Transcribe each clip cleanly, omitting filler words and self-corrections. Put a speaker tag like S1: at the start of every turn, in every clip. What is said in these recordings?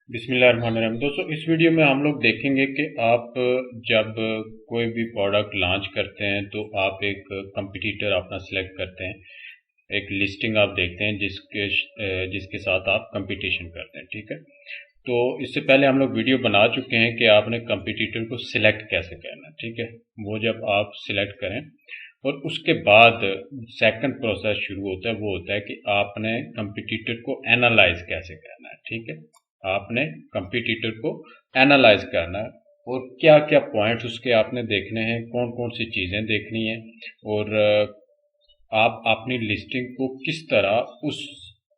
S1: बिस्मिल्लाह रहमान रहीम। दोस्तों, इस वीडियो में हम लोग देखेंगे कि आप जब कोई भी प्रोडक्ट लॉन्च करते हैं तो आप एक कंपटीटर अपना सिलेक्ट करते हैं, एक लिस्टिंग आप देखते हैं जिसके साथ आप कंपटीशन करते हैं। ठीक है, तो इससे पहले हम लोग वीडियो बना चुके हैं कि आपने कंपटीटर को सिलेक्ट कैसे करना है। ठीक है, वो जब आप सिलेक्ट करें और उसके बाद सेकंड प्रोसेस शुरू होता है, वो होता है कि आपने कंपटीटर को एनालाइज कैसे करना है। ठीक है, आपने कंपटीटर को एनालाइज करना है और क्या क्या पॉइंट्स उसके आपने देखने हैं, कौन कौन सी चीज़ें देखनी है और आप अपनी लिस्टिंग को किस तरह उस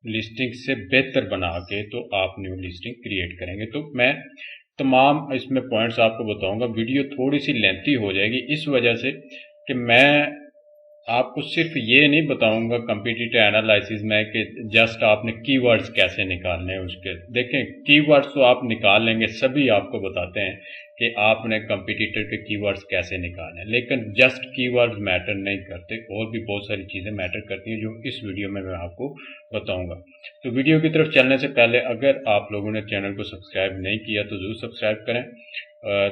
S1: लिस्टिंग से बेहतर बना के तो आप न्यू लिस्टिंग क्रिएट करेंगे। तो मैं तमाम इसमें पॉइंट्स आपको बताऊंगा। वीडियो थोड़ी सी लेंथी हो जाएगी इस वजह से कि मैं आपको सिर्फ ये नहीं बताऊंगा कंपटीटर एनालिसिस में कि जस्ट आपने कीवर्ड्स कैसे निकालने हैं उसके। देखें, कीवर्ड्स तो आप निकाल लेंगे, सभी आपको बताते हैं कि आपने कंपटीटर के कीवर्ड्स कैसे निकालने हैं, लेकिन जस्ट कीवर्ड्स मैटर नहीं करते, और भी बहुत सारी चीज़ें मैटर करती हैं जो इस वीडियो में मैं आपको बताऊंगा। तो वीडियो की तरफ चलने से पहले अगर आप लोगों ने चैनल को सब्सक्राइब नहीं किया तो ज़रूर सब्सक्राइब करें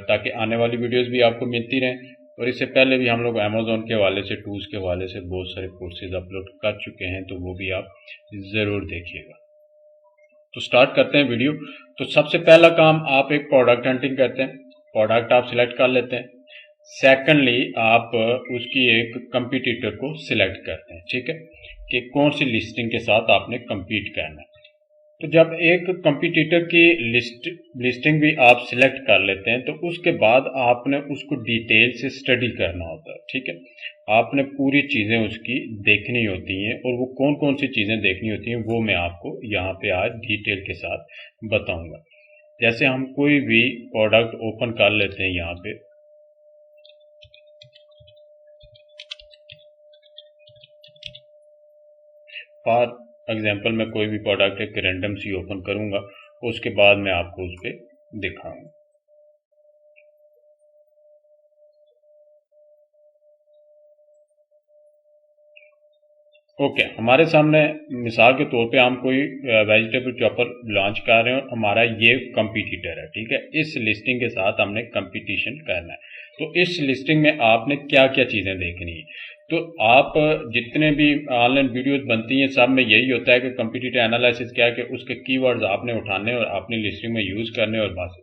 S1: ताकि आने वाली वीडियोज़ भी आपको मिलती रहें। और इससे पहले भी हम लोग अमेज़ॉन के हवाले से, टूल्स के हवाले से बहुत सारे कोर्सेज अपलोड कर चुके हैं, तो वो भी आप ज़रूर देखिएगा। तो स्टार्ट करते हैं वीडियो। तो सबसे पहला काम, आप एक प्रोडक्ट हंटिंग करते हैं, प्रोडक्ट आप सिलेक्ट कर लेते हैं। सेकंडली, आप उसकी एक कंपटीटर को सिलेक्ट करते हैं। ठीक है, कि कौन सी लिस्टिंग के साथ आपने कंपीट करना है। तो जब एक कंपटीटर की लिस्टिंग भी आप सिलेक्ट कर लेते हैं तो उसके बाद आपने उसको डिटेल से स्टडी करना होता है। ठीक है, आपने पूरी चीज़ें उसकी देखनी होती हैं और वो कौन कौन सी चीज़ें देखनी होती हैं वो मैं आपको यहाँ पे आज डिटेल के साथ बताऊंगा। जैसे हम कोई भी प्रोडक्ट ओपन कर लेते हैं यहाँ पे, फॉर एग्जाम्पल मैं कोई भी प्रोडक्ट एक रैंडम सी ओपन करूंगा, उसके बाद मैं आपको उस पर दिखाऊंगा। ओके, हमारे सामने मिसाल के तौर पे हम कोई वेजिटेबल चॉपर लॉन्च कर रहे हैं और हमारा ये कंपटीटर है। ठीक है, इस लिस्टिंग के साथ हमने कंपटीशन करना है। तो इस लिस्टिंग में आपने क्या क्या चीज़ें देखनी है। तो आप जितने भी ऑनलाइन वीडियोस बनती हैं सब में यही होता है कि कंपटीटर एनालिसिस क्या है कि उसके कीवर्ड्स आपने उठाने और अपनी लिस्टिंग में यूज़ करने और बस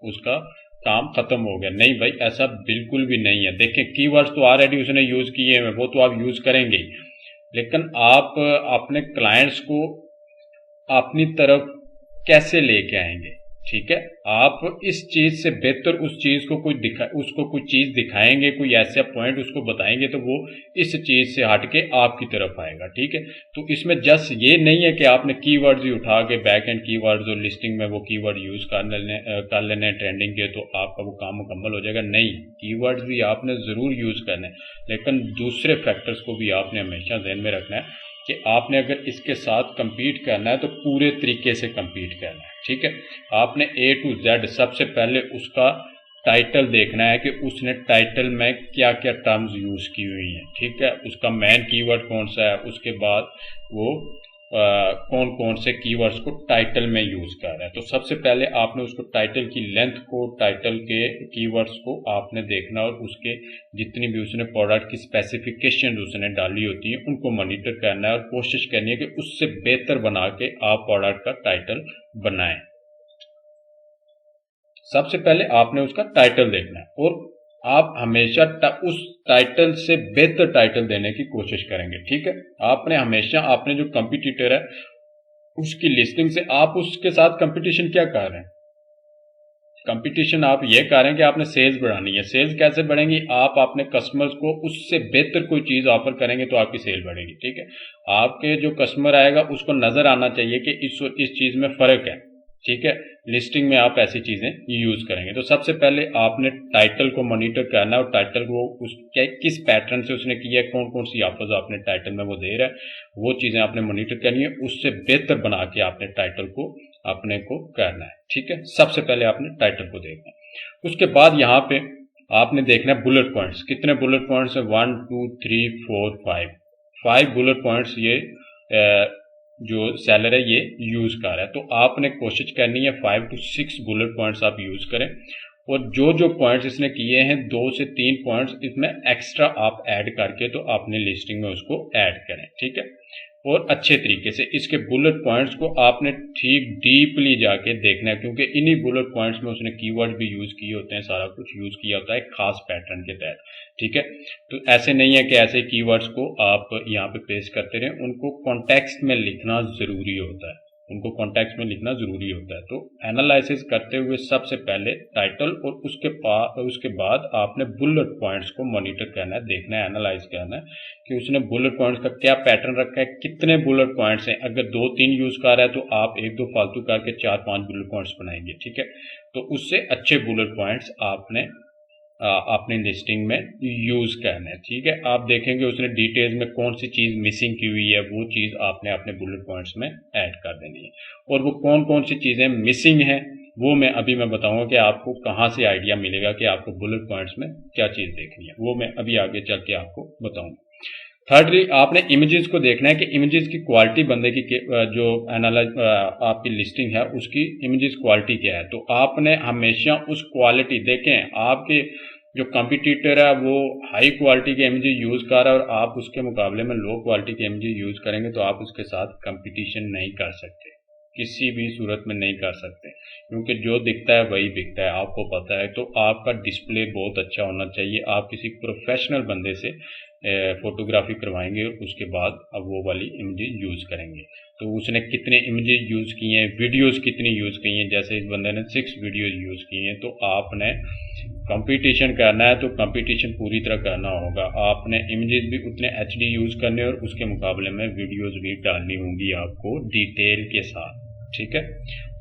S1: उसका काम खत्म हो गया। नहीं भाई, ऐसा बिल्कुल भी नहीं है। देखें, कीवर्ड्स तो ऑलरेडी उसने यूज़ किए हैं, वो तो आप यूज़ करेंगे ही, लेकिन आप अपने क्लाइंट्स को अपनी तरफ कैसे लेके आएंगे। ठीक है, आप इस चीज से बेहतर उस चीज को उसको कोई चीज दिखाएंगे, कोई ऐसा पॉइंट उसको बताएंगे तो वो इस चीज से हट के आपकी तरफ आएगा। ठीक है, तो इसमें जस्ट ये नहीं है कि आपने कीवर्ड्स ही उठा के बैक एंड कीवर्ड्स और लिस्टिंग में वो कीवर्ड यूज कर लेने ट्रेंडिंग के तो आपका वो काम मुकम्मल हो जाएगा। नहीं, कीवर्ड्स भी आपने जरूर यूज करने, लेकिन दूसरे फैक्टर्स को भी आपने हमेशा ध्यान में रखना है कि आपने अगर इसके साथ कंपीट करना है तो पूरे तरीके से कंपीट करना है। ठीक है, आपने A to Z सबसे पहले उसका टाइटल देखना है कि उसने टाइटल में क्या क्या टर्म्स यूज की हुई हैं। ठीक है, उसका मेन कीवर्ड कौन सा है, उसके बाद वो कौन कौन से कीवर्ड्स को टाइटल में यूज कर रहा है। तो सबसे पहले आपने उसको टाइटल की लेंथ को, टाइटल के कीवर्ड्स को आपने देखना और उसके जितनी भी उसने प्रोडक्ट की स्पेसिफिकेशन उसने डाली होती है उनको मॉनिटर करना है और कोशिश करनी है कि उससे बेहतर बना के आप प्रोडक्ट का टाइटल बनाएं। सबसे पहले आपने उसका टाइटल देखना है और आप हमेशा उस टाइटल से बेहतर टाइटल देने की कोशिश करेंगे। ठीक है, आपने हमेशा अपने जो कंपटीटर है उसकी लिस्टिंग से आप उसके साथ कंपटीशन क्या कर रहे हैं। कंपटीशन आप ये कर रहे हैं कि आपने सेल्स बढ़ानी है। सेल्स कैसे बढ़ेंगी, आप अपने कस्टमर्स को उससे बेहतर कोई चीज ऑफर करेंगे तो आपकी सेल बढ़ेगी। ठीक है, आपके जो कस्टमर आएगा उसको नजर आना चाहिए कि इस चीज में फर्क है। ठीक है, लिस्टिंग में आप ऐसी चीजें यूज करेंगे। तो सबसे पहले आपने टाइटल को मॉनिटर करना है और टाइटल को उसके किस पैटर्न से उसने किया है, कौन कौन सी ऑफर्स आपने टाइटल में वो दे रहा है, वो चीजें आपने मॉनिटर करनी है। उससे बेहतर बना के आपने टाइटल को अपने को करना है। ठीक है, सबसे पहले आपने टाइटल को देखना है। उसके बाद यहाँ पे आपने देखना है बुलेट पॉइंट्स। कितने बुलेट पॉइंट्स है, 1 2 3 4 5 बुलेट पॉइंट्स ये جو سیلر ہے یہ یوز کر رہا ہے. تو آپ نے کوشش کرنی ہے 5 to 6 بلٹ پوائنٹس آپ یوز کریں, اور جو پوائنٹس اس نے کیے ہیں 2 سے 3 پوائنٹس اس میں ایکسٹرا آپ ایڈ کر کے تو اپنی لسٹنگ میں اس کو ایڈ کریں, ٹھیک ہے. اور اچھے طریقے سے اس کے بلٹ پوائنٹس کو آپ نے ٹھیک ڈیپلی جا کے دیکھنا ہے, کیونکہ انہی بلٹ پوائنٹس میں اس نے کی ورڈ بھی یوز کیے ہوتے ہیں, سارا کچھ یوز کیا ہوتا ہے ایک خاص پیٹرن کے تحت, ٹھیک ہے. تو ایسے نہیں ہے کہ ایسے کی ورڈس کو آپ یہاں پہ پیسٹ کرتے رہیں, ان کو کانٹیکسٹ میں لکھنا ضروری ہوتا ہے, ان کو کانٹیکسٹ میں لکھنا ضروری ہوتا ہے. تو اینالائسس کرتے ہوئے سب سے پہلے ٹائٹل اور اس کے بعد آپ نے بلٹ پوائنٹس کو مانیٹر کرنا ہے, دیکھنا ہے, اینالائز کرنا ہے کہ اس نے بلٹ پوائنٹس کا کیا پیٹرن رکھا ہے, کتنے بلٹ پوائنٹس ہیں. اگر 2-3 یوز کر رہا ہے تو آپ 1-2 فالتو کر کے 4-5 بلٹ پوائنٹس بنائیں گے, ٹھیک ہے. تو اس سے اچھے بلٹ پوائنٹس آپ نے اپنی لسٹنگ میں یوز کرنا ہے, ٹھیک ہے. آپ دیکھیں گے اس نے ڈیٹیلز میں کون سی چیز مسنگ کی ہوئی ہے, وہ چیز آپ نے اپنے بلٹ پوائنٹس میں ایڈ کر دینی ہے. اور وہ کون سی چیزیں مسنگ ہیں وہ میں بتاؤں گا کہ آپ کو کہاں سے آئیڈیا ملے گا کہ آپ کو بلٹ پوائنٹس میں کیا چیز دیکھنی ہے, وہ میں ابھی آگے چل کے آپ کو بتاؤں گا. تھرڈلی آپ نے امیجز کو دیکھنا ہے کہ امیجز کی کوالٹی بندے کی جو آپ کی لسٹنگ ہے اس کی امیجز کوالٹی کیا ہے. تو آپ نے ہمیشہ اس کوالٹی دیکھیں, آپ کے جو کمپیٹیٹر ہے وہ ہائی کوالٹی کے امیجز یوز کر رہا ہے اور آپ اس کے مقابلے میں لو کوالٹی کے امیجز یوز کریں گے تو آپ اس کے ساتھ کمپٹیشن نہیں کر سکتے, کسی بھی صورت میں نہیں کر سکتے, کیونکہ جو دکھتا ہے وہی بکتا ہے, آپ کو پتہ ہے. تو آپ کا ڈسپلے بہت اچھا ہونا چاہیے, آپ کسی پروفیشنل بندے سے فوٹوگرافی کروائیں گے اور اس کے بعد اب وہ والی امیجز یوز کریں گے. تو اس نے کتنے امیجز یوز کیے ہیں, ویڈیوز کتنی یوز کی ہیں, جیسے اس بندے نے 6 ویڈیوز یوز کی ہیں. تو آپ نے کمپٹیشن کرنا ہے تو کمپٹیشن پوری طرح کرنا ہوگا, آپ نے امیجز بھی اتنے HD یوز کرنے اور اس کے مقابلے میں ویڈیوز بھی ڈالنی ہوں گی آپ کو ڈیٹیل کے ساتھ, ٹھیک ہے.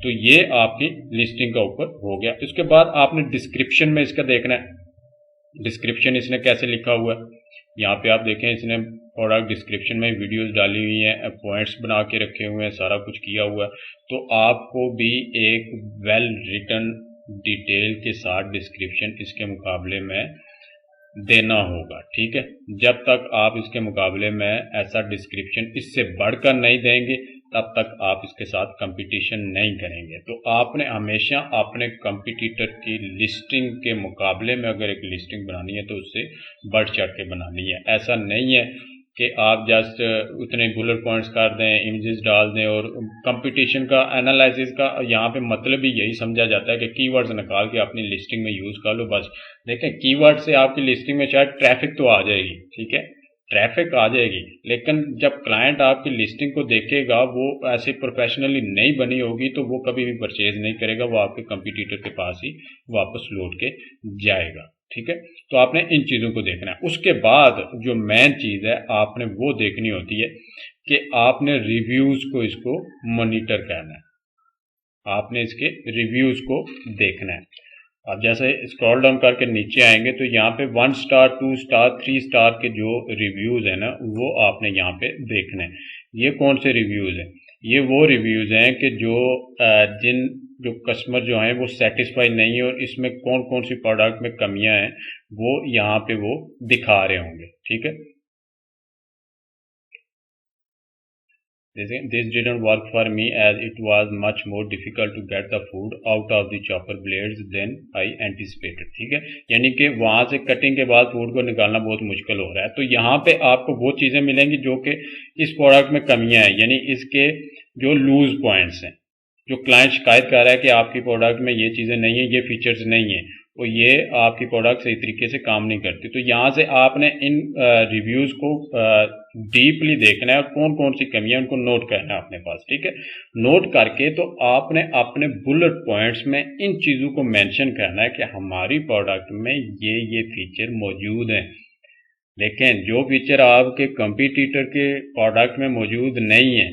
S1: تو یہ آپ کی لسٹنگ کا اوپر ہو گیا. اس کے بعد آپ نے ڈسکرپشن میں اس کا دیکھنا ہے, ڈسکرپشن اس نے کیسے لکھا ہوا ہے. یہاں پہ آپ دیکھیں اس نے پروڈکٹ ڈسکرپشن میں ویڈیوز ڈالی ہوئی ہیں, پوائنٹس بنا کے رکھے ہوئے ہیں, سارا کچھ کیا ہوا ہے. تو آپ کو بھی ایک ویل ریٹن ڈیٹیل کے ساتھ ڈسکرپشن اس کے مقابلے میں دینا ہوگا, ٹھیک ہے. جب تک آپ اس کے مقابلے میں ایسا ڈسکرپشن اس سے بڑھ کر نہیں دیں گے تب تک آپ اس کے ساتھ کمپٹیشن نہیں کریں گے. تو آپ نے ہمیشہ اپنے کمپٹیٹر کی لسٹنگ کے مقابلے میں اگر ایک لسٹنگ بنانی ہے تو اس سے بڑھ چڑھ کے بنانی ہے. ایسا نہیں ہے کہ آپ جسٹ اتنے بلٹ پوائنٹس کر دیں, امیجز ڈال دیں. اور کمپٹیشن کا انالائسس کا یہاں پہ مطلب ہی یہی سمجھا جاتا ہے کہ کی ورڈز نکال کے اپنی لسٹنگ میں یوز کر لو بس. دیکھیں کی ورڈ سے آپ کی لسٹنگ میں شاید ٹریفک تو آ جائے گی, ٹھیک ہے, ٹریفک آ جائے گی, لیکن جب کلائنٹ آپ کی لسٹنگ کو دیکھے گا وہ ایسے پروفیشنلی نہیں بنی ہوگی تو وہ کبھی بھی پرچیز نہیں کرے گا, وہ آپ کے کمپیٹیٹر کے پاس ہی واپس لوٹ کے جائے گا, ٹھیک ہے. تو آپ نے ان چیزوں کو دیکھنا ہے. اس کے بعد جو مین چیز ہے آپ نے وہ دیکھنی ہوتی ہے کہ آپ نے ریویوز کو اس کو مانیٹر کرنا ہے, آپ نے اس کے ریویوز کو دیکھنا ہے. اب جیسے اسکرول ڈاؤن کر کے نیچے آئیں گے تو یہاں پہ 1 سٹار 2 سٹار 3 سٹار کے جو ریویوز ہیں نا وہ آپ نے یہاں پہ دیکھنے ہیں. یہ کون سے ریویوز ہیں, یہ وہ ریویوز ہیں کہ جو کسٹمر جو ہیں وہ سیٹسفائی نہیں ہیں اور اس میں کون سی پروڈکٹ میں کمیاں ہیں وہ یہاں پہ وہ دکھا رہے ہوں گے, ٹھیک ہے. This didn't work for me as it was much more difficult to get the food out of the chopper blades than I anticipated, ٹھیک ہے. یعنی کہ وہاں سے کٹنگ کے بعد فوڈ کو نکالنا بہت مشکل ہو رہا ہے. تو یہاں پہ آپ کو وہ چیزیں ملیں گی جو کہ اس پروڈکٹ میں کمیاں ہیں, یعنی اس کے جو لوز پوائنٹس ہیں, جو کلائنٹ شکایت کر رہا ہے کہ آپ کی پروڈکٹ میں یہ چیزیں نہیں ہیں, یہ فیچرز نہیں ہیں, اور یہ آپ کی پروڈکٹ صحیح طریقے سے کام نہیں کرتی. تو یہاں سے آپ نے ان ریویوز کو ڈیپلی دیکھنا ہے اور کون سی کمیاں ان کو نوٹ کرنا ہے اپنے پاس, ٹھیک ہے. نوٹ کر کے تو آپ نے اپنے بلٹ پوائنٹس میں ان چیزوں کو مینشن کرنا ہے کہ ہماری پروڈکٹ میں یہ فیچر موجود ہیں. لیکن جو فیچر آپ کے کمپیٹیٹر کے پروڈکٹ میں موجود نہیں ہیں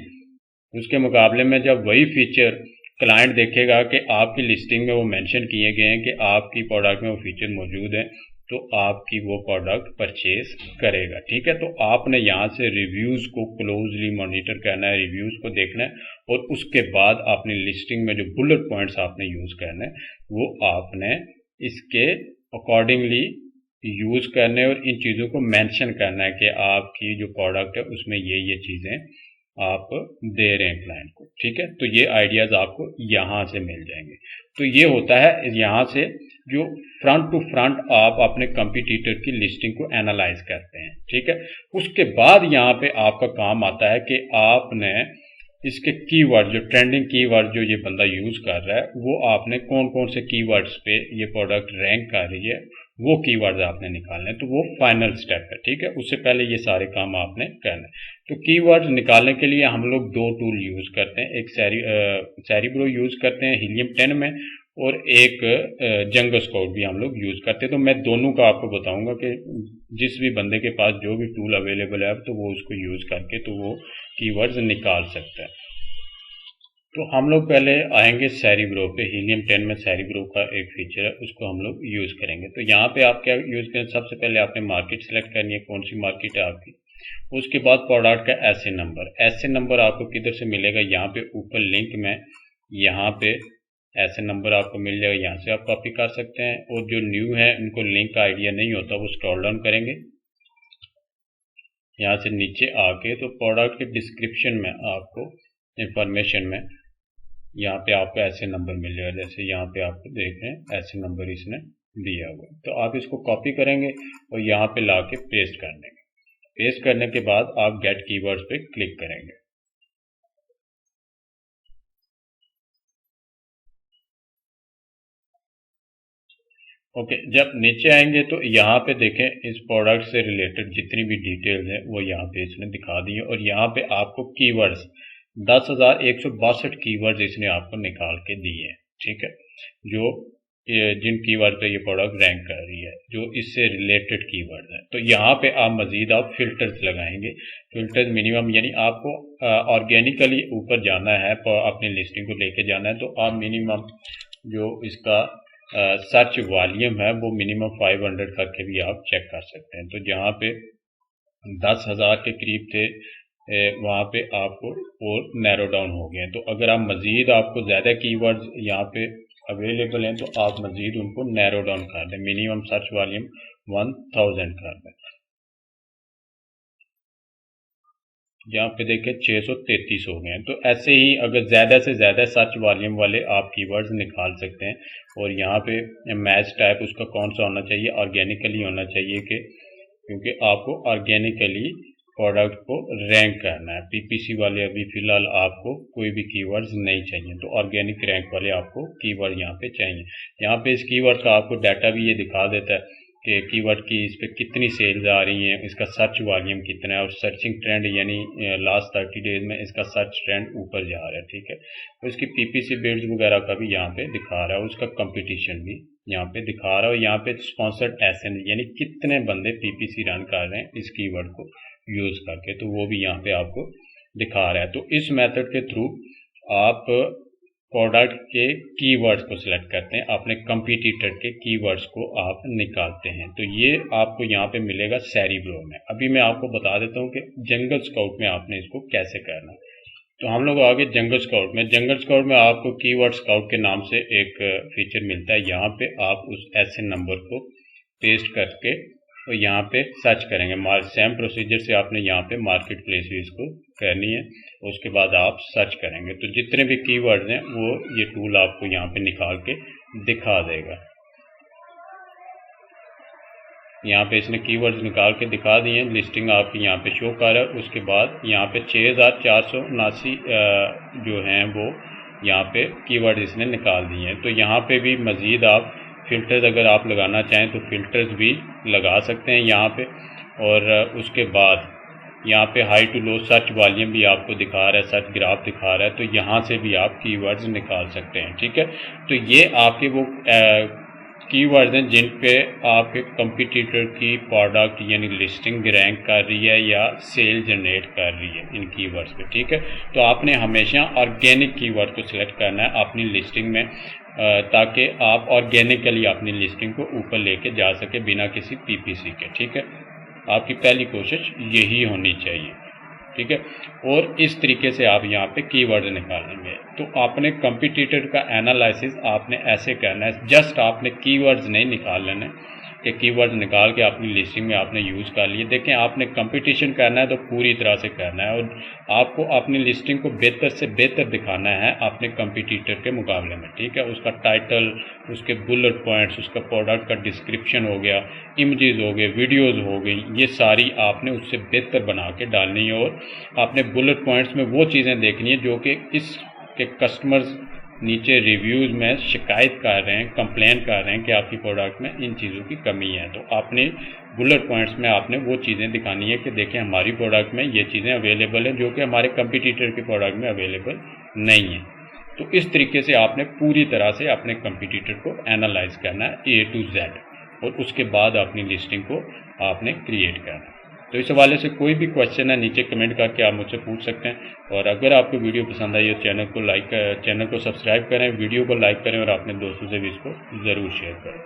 S1: اس کے مقابلے میں جب وہی فیچر کلائنٹ دیکھے گا کہ آپ کی لسٹنگ میں وہ مینشن کیے گئے ہیں کہ آپ کی پروڈکٹ میں وہ فیچر موجود ہیں تو آپ کی وہ پروڈکٹ پرچیز کرے گا, ٹھیک ہے. تو آپ نے یہاں سے ریویوز کو کلوزلی مانیٹر کرنا ہے, ریویوز کو دیکھنا ہے اور اس کے بعد اپنی لسٹنگ میں جو بلٹ پوائنٹس آپ نے یوز کرنا ہے وہ آپ نے اس کے اکارڈنگلی یوز کرنے اور ان چیزوں کو مینشن کرنا ہے کہ آپ کی جو پروڈکٹ ہے اس میں یہ چیزیں आप दे रहे हैं क्लाइंट को, ठीक है। तो ये आइडियाज़ आपको यहाँ से मिल जाएंगे। तो ये होता है यहाँ से जो फ्रंट टू फ्रंट आप अपने कंपटीटर की लिस्टिंग को एनालाइज करते हैं, ठीक है। उसके बाद यहाँ पे आपका काम आता है कि आपने इसके कीवर्ड, जो ट्रेंडिंग कीवर्ड जो ये बंदा यूज कर रहा है, वो आपने कौन कौन से कीवर्ड्स पे ये प्रोडक्ट रैंक कर रही है, वो कीवर्ड्स आपने निकालने हैं। तो वो फाइनल स्टेप है, ठीक है। उससे पहले ये सारे काम आपने करना है। तो कीवर्ड्स निकालने के लिए हम लोग दो टूल यूज करते हैं, एक सेरिब्रो यूज करते हैं हीलियम 10 में, और एक जंगल स्काउट भी हम लोग यूज करते हैं। तो मैं दोनों का आपको बताऊंगा कि जिस भी बंदे के पास जो भी टूल अवेलेबल है तो वो उसको यूज करके तो वो कीवर्ड्स निकाल सकता है। तो हम लोग पहले आएंगे सेरिब्रो पे। हीलियम 10 में सेरिब्रो का एक फीचर है, उसको हम लोग यूज करेंगे। तो यहाँ पे आप क्या यूज करें, सबसे पहले आपने मार्केट सेलेक्ट करनी है, कौन सी मार्केट है आपकी। उसके बाद प्रोडक्ट का एसए नंबर। एसए नंबर आपको किधर से मिलेगा, यहाँ पे ऊपर लिंक में यहाँ पे ऐसे नंबर आपको मिल जाएगा, यहाँ से आप कॉपी कर सकते हैं। और जो न्यू है उनको लिंक का आइडिया नहीं होता, वो स्क्रॉल डाउन करेंगे यहाँ से नीचे आके, तो प्रोडक्ट के डिस्क्रिप्शन में आपको इंफॉर्मेशन में यहाँ पे आपको ऐसे नंबर मिल जाएगा। जैसे यहाँ पे आपको देख रहे हैं ऐसे नंबर इसने दिया हुआ, तो आप इसको कॉपी करेंगे और यहाँ पे ला के पेस्ट कर देंगे। पेस्ट करने के बाद आप गेट कीवर्ड्स पे क्लिक करेंगे। ओके, जब नीचे आएंगे तो यहाँ पे देखें इस प्रोडक्ट से रिलेटेड जितनी भी डिटेल्स हैं वो यहाँ पे इसने दिखा दी है। और यहाँ पे आपको कीवर्ड्स 10,162 कीवर्ड्स इसने आपको निकाल के दिए हैं, ठीक है। जो जिन कीवर्ड पे ये प्रोडक्ट रैंक कर रही है, जो इससे रिलेटेड कीवर्ड है। तो यहाँ पे आप मजीद आप फिल्टर्स लगाएंगे। फिल्टर्स मिनिमम, यानी आपको ऑर्गेनिकली ऊपर जाना है, अपनी लिस्टिंग को लेके जाना है, तो आप मिनिमम जो इसका सर्च वॉल्यूम है वो मिनिमम 500 करके भी आप चेक कर सकते हैं। तो जहाँ पे 10,000 के करीब थे वहाँ पे आपको और नैरो डाउन हो गए हैं। तो अगर आप मजीद आपको ज़्यादा कीवर्ड्स यहाँ पे अवेलेबल हैं तो आप मजीद उनको नैरो डाउन कर दें, मिनिमम सर्च वॉल्यूम 1000 कर दें। यहाँ पे देखें 633 हो गए हैं। तो ऐसे ही अगर ज़्यादा से ज़्यादा सर्च वॉल्यूम वाले आप कीवर्ड्स निकाल सकते हैं। और यहाँ पे मैच टाइप उसका कौन सा होना चाहिए, ऑर्गेनिकली होना चाहिए, कि क्योंकि आपको ऑर्गेनिकली प्रोडक्ट को रैंक करना है। पीपीसी वाले अभी फ़िलहाल आपको कोई भी कीवर्ड्स नहीं चाहिए, तो ऑर्गेनिक रैंक वाले आपको कीवर्ड यहाँ पे चाहिए। यहाँ पे इस कीवर्ड का आपको डाटा भी ये दिखा देता है कि कीवर्ड की इस पर कितनी सेल्स आ रही हैं, इसका सर्च वॉल्यूम कितना है, और सर्चिंग ट्रेंड यानी लास्ट 30 डेज में इसका सर्च ट्रेंड ऊपर जा रहा है, ठीक है। तो इसकी पीपीसी बिल्ड्स वगैरह का भी यहाँ पे दिखा रहा है, उसका कंपटीशन भी यहाँ पे दिखा रहा है। और यहाँ पे स्पॉन्सर्ड एसएन यानी कितने बंदे पीपीसी रन कर रहे हैं इस कीवर्ड को यूज करके, तो वो भी यहाँ पे आपको दिखा रहा है। तो इस मेथड के थ्रू आप प्रोडक्ट के कीवर्ड्स को सिलेक्ट करते हैं, अपने कंपटीटर के कीवर्ड्स को आप निकालते हैं। तो ये आपको यहाँ पे मिलेगा सेरिब्रो में। अभी मैं आपको बता देता हूँ कि जंगल स्काउट में आपने इसको कैसे करना है। तो हम लोग आगे जंगल स्काउट में। जंगल स्काउट में आपको कीवर्ड स्काउट के नाम से एक फीचर मिलता है। यहाँ पे आप उस ऐसे नंबर को पेस्ट करके और यहाँ पे सर्च करेंगे। सेम प्रोसीजर से आपने यहाँ पे मार्केट प्लेस भी इसको करनी है, उसके बाद आप सर्च करेंगे। तो जितने भी कीवर्ड्स हैं वो ये टूल आपको यहाँ पे निकाल के दिखा देगा। यहाँ पे इसने कीवर्ड्स निकाल के दिखा दिए हैं, लिस्टिंग आपकी यहाँ पे शो कर रहा है। उसके बाद यहाँ पे 6479 जो हैं वो यहाँ पे कीवर्ड इसने निकाल दिए हैं। तो यहाँ पे भी मज़ीद आप फिल्टर्स अगर आप लगाना चाहें तो फिल्टर्स भी लगा सकते हैं यहाँ पे। और उसके बाद यहाँ पे high to low search volume भी आपको दिखा रहा है, सर्च ग्राफ दिखा रहा है, तो यहाँ से भी आप कीवर्ड्स निकाल सकते हैं, ठीक है। तो ये आपके वो कीवर्ड्स हैं जिन पे आपके कंपटीटर की प्रोडक्ट यानी लिस्टिंग रैंक कर रही है या सेल जनरेट कर रही है इन कीवर्ड्स पे, ठीक है। तो आपने हमेशा ऑर्गेनिक कीवर्ड को सिलेक्ट करना है अपनी लिस्टिंग में, ताकि आप ऑर्गेनिकली अपनी लिस्टिंग को ऊपर लेके जा सके बिना किसी पीपीसी के, ठीक है। आपकी पहली कोशिश यही होनी चाहिए, ठीक है। और इस तरीके से आप यहाँ पे कीवर्ड निकालेंगे। तो आपने कंपटीटर का एनालिसिस आपने ऐसे करना है, जस्ट आपने कीवर्ड्स नहीं निकाल लेने, کہ کی ورڈ نکال کے اپنی لسٹنگ میں آپ نے یوز کر لیے. دیکھیں آپ نے کمپٹیشن کرنا ہے تو پوری طرح سے کرنا ہے، اور آپ کو اپنی لسٹنگ کو بہتر سے بہتر دکھانا ہے اپنے کمپٹیٹر کے مقابلے میں. ٹھیک ہے، اس کا ٹائٹل، اس کے بلٹ پوائنٹس، اس کا پروڈکٹ کا ڈسکرپشن ہو گیا، امیجز ہو گئے، ویڈیوز ہو گئی، یہ ساری آپ نے اس سے بہتر بنا کے ڈالنی ہے. اور آپ نے بلٹ پوائنٹس میں وہ چیزیں دیکھنی ہے جو کہ اس کے کسٹمرز نیچے ریویوز میں شکایت کر رہے ہیں، کمپلین کر رہے ہیں کہ آپ کی پروڈکٹ میں ان چیزوں کی کمی ہے. تو آپ نے بلٹ پوائنٹس میں آپ نے وہ چیزیں دکھانی ہے کہ دیکھیں ہماری پروڈکٹ میں یہ چیزیں اویلیبل ہیں جو کہ ہمارے کمپٹیٹر کی پروڈکٹ میں اویلیبل نہیں ہیں. تو اس طریقے سے آپ نے پوری طرح سے اپنے کمپٹیٹر کو اینالائز کرنا ہے A to Z، اور اس کے بعد اپنی لسٹنگ کو آپ نے کریٹ کرنا. تو اس حوالے سے کوئی بھی کوشچن ہے نیچے کمنٹ کر کے آپ مجھ سے پوچھ سکتے ہیں. اور اگر آپ کو ویڈیو پسند آئی تو چینل کو سبسکرائب کریں، ویڈیو کو لائک کریں، اور اپنے دوستوں سے بھی اس کو ضرور شیئر کریں.